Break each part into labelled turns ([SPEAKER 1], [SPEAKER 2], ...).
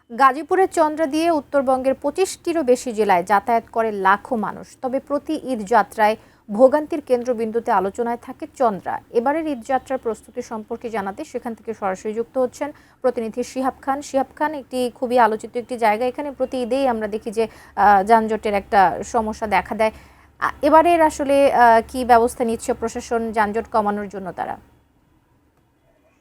[SPEAKER 1] গাজীপুরের চন্দ্রা দিয়ে উত্তরবঙ্গের ২৫টিরও বেশি জেলায় যাতায়াত করে লাখো মানুষ। তবে প্রতি ঈদ যাত্রায় ভোগান্তির কেন্দ্রবিন্দুতে আলোচনায় থাকে চন্দ্রা। এবারের ঈদ যাত্রার প্রস্তুতি সম্পর্কে জানাতে সেখান থেকে সরাসরি যুক্ত হচ্ছেন প্রতিনিধি শিহাব খান। শিহাব খান, একটি খুবই আলোচিত একটি জায়গা, এখানে প্রতি ঈদেই আমরা দেখি যে যানজটের একটা সমস্যা দেখা দেয়। এবারের আসলে কি ব্যবস্থা নিচ্ছে প্রশাসন যানজট কমানোর জন্য তারা?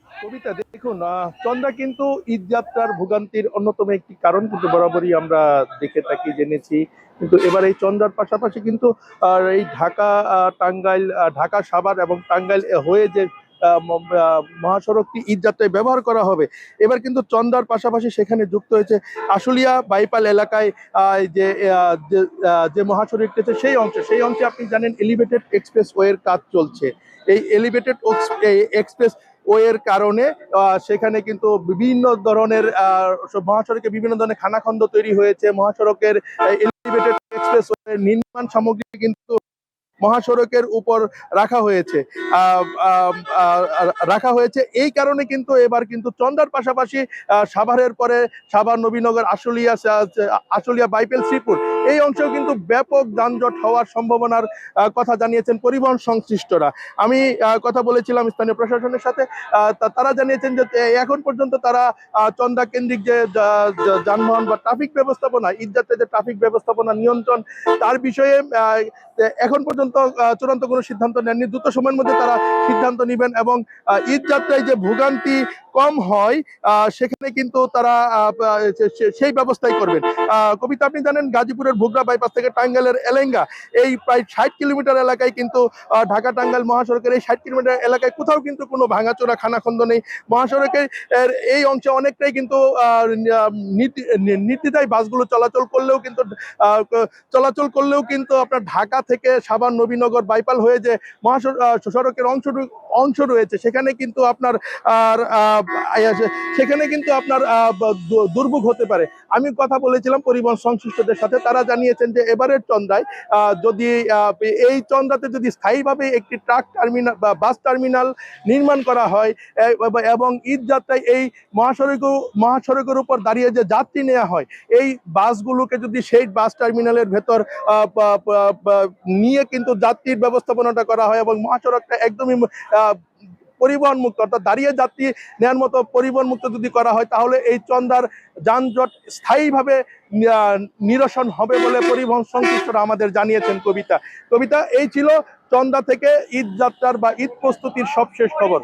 [SPEAKER 2] কবিতা, দেখুন, চন্দ্রা কিন্তু ঈদ যাত্রার ভোগান্তির অন্যতম একটি কারণ কিন্তু বরাবরই আমরা দেখে থাকি, জেনেছি। কিন্তু এবার এই চন্দ্রার পাশাপাশি কিন্তু এই ঢাকা, টাঙ্গাইল, ঢাকা সাভার এবং টাঙ্গাইল হয়ে যে মহাসড়কটি ঈদ যাত্রায় ব্যবহার করা হবে, এবার কিন্তু চন্দ্রার পাশাপাশি সেখানে যুক্ত হয়েছে আশুলিয়া বাইপাল এলাকায় যে যে মহাসড়কটি আছে সেই অংশে আপনি জানেন এলিভেটেড এক্সপ্রেস ওয়ের কাজ চলছে। এই এলিভেটেড এক্সপ্রেস ওয়ের কারণে সেখানে কিন্তু বিভিন্ন ধরনের মহাসড়কে বিভিন্ন ধরনের খানাখন্দ তৈরি হয়েছে। মহাসড়কের এলিভেটেড এক্সপ্রেস ওয়ের নির্মাণ সামগ্রী কিন্তু মহাসড়কের উপর রাখা হয়েছে। এই কারণে কিন্তু এবার কিন্তু চন্দ্রার পাশাপাশি সাভারের পরে সাভার, নবীনগর, আশুলিয়া বাইপাল, শ্রীপুর এই অংশেও কিন্তু ব্যাপক যানজট হওয়ার সম্ভাবনার কথা জানিয়েছেন পরিবহন সংশ্লিষ্টরা। আমি কথা বলেছিলাম স্থানীয় প্রশাসনের সাথে, তারা জানিয়েছেন যে এখন পর্যন্ত তারা চন্দ্রা কেন্দ্রিক যে যানবাহন বা ট্রাফিক ব্যবস্থাপনা, ঈদযাত্রায় যে ট্রাফিক ব্যবস্থাপনা নিয়ন্ত্রণ, তার বিষয়ে এখন পর্যন্ত চূড়ান্ত কোনো সিদ্ধান্ত নেননি। দ্রুত সময়ের মধ্যে তারা সিদ্ধান্ত নেবেন এবং ঈদ যাত্রায় যে ভোগান্তি কম হয় সেখানে কিন্তু তারা সেই ব্যবস্থাই করবেন। কবিতা, আপনি জানেন গাজীপুরের ভোগড়া বাইপাস থেকে টাঙ্গাইলের এলেঙ্গা এই প্রায় ৬০ কিলোমিটার এলাকায় কিন্তু ঢাকা টাঙ্গাইল মহাসড়কের এই ৬০ কিলোমিটার এলাকায় কোথাও কিন্তু কোনো ভাঙাচোরা খানাখন্দ নেই। মহাসড়কের এই অংশে অনেকটাই কিন্তু নির্দ্বিধায় বাসগুলো চলাচল করলেও কিন্তু আপনার ঢাকা থেকে সাভার, নবীনগর, বাইপাল হয়ে যে মহাসড়কের অংশ রয়েছে সেখানে কিন্তু আপনার দুর্ভোগ হতে পারে। আমি কথা বলেছিলাম পরিবহন সংশ্লিষ্টদের সাথে, তারা জানিয়েছেন যে এবারের চন্দ্রায় যদি এই চন্দ্রাতে যদি স্থায়ীভাবে একটি ট্রাক টার্মিনাল বা বাস টার্মিনাল নির্মাণ করা হয় এবং ঈদ যাত্রায় এই মহাসড়কের উপর দাঁড়িয়ে যে যাত্রী নেওয়া হয়, এই বাসগুলোকে যদি সেই বাস টার্মিনালের ভেতর নিয়ে কিন্তু যাত্রীর ব্যবস্থাপনাটা করা হয় এবং মহাসড়কটা একদমই পরিবহন মুক্ত, অর্থাৎ দাঁড়িয়ে যাত্রী নেওয়ার মতো পরিবহন মুক্ত যদি করা হয়, তাহলে এই চন্দ্রার যানজট স্থায়ীভাবে নিরসন হবে বলে পরিবহন সংশ্লিষ্টরা আমাদের জানিয়েছেন। কবিতা, এই ছিল চন্দ্রা থেকে ঈদ যাত্রার বা ঈদ প্রস্তুতির সবশেষ খবর।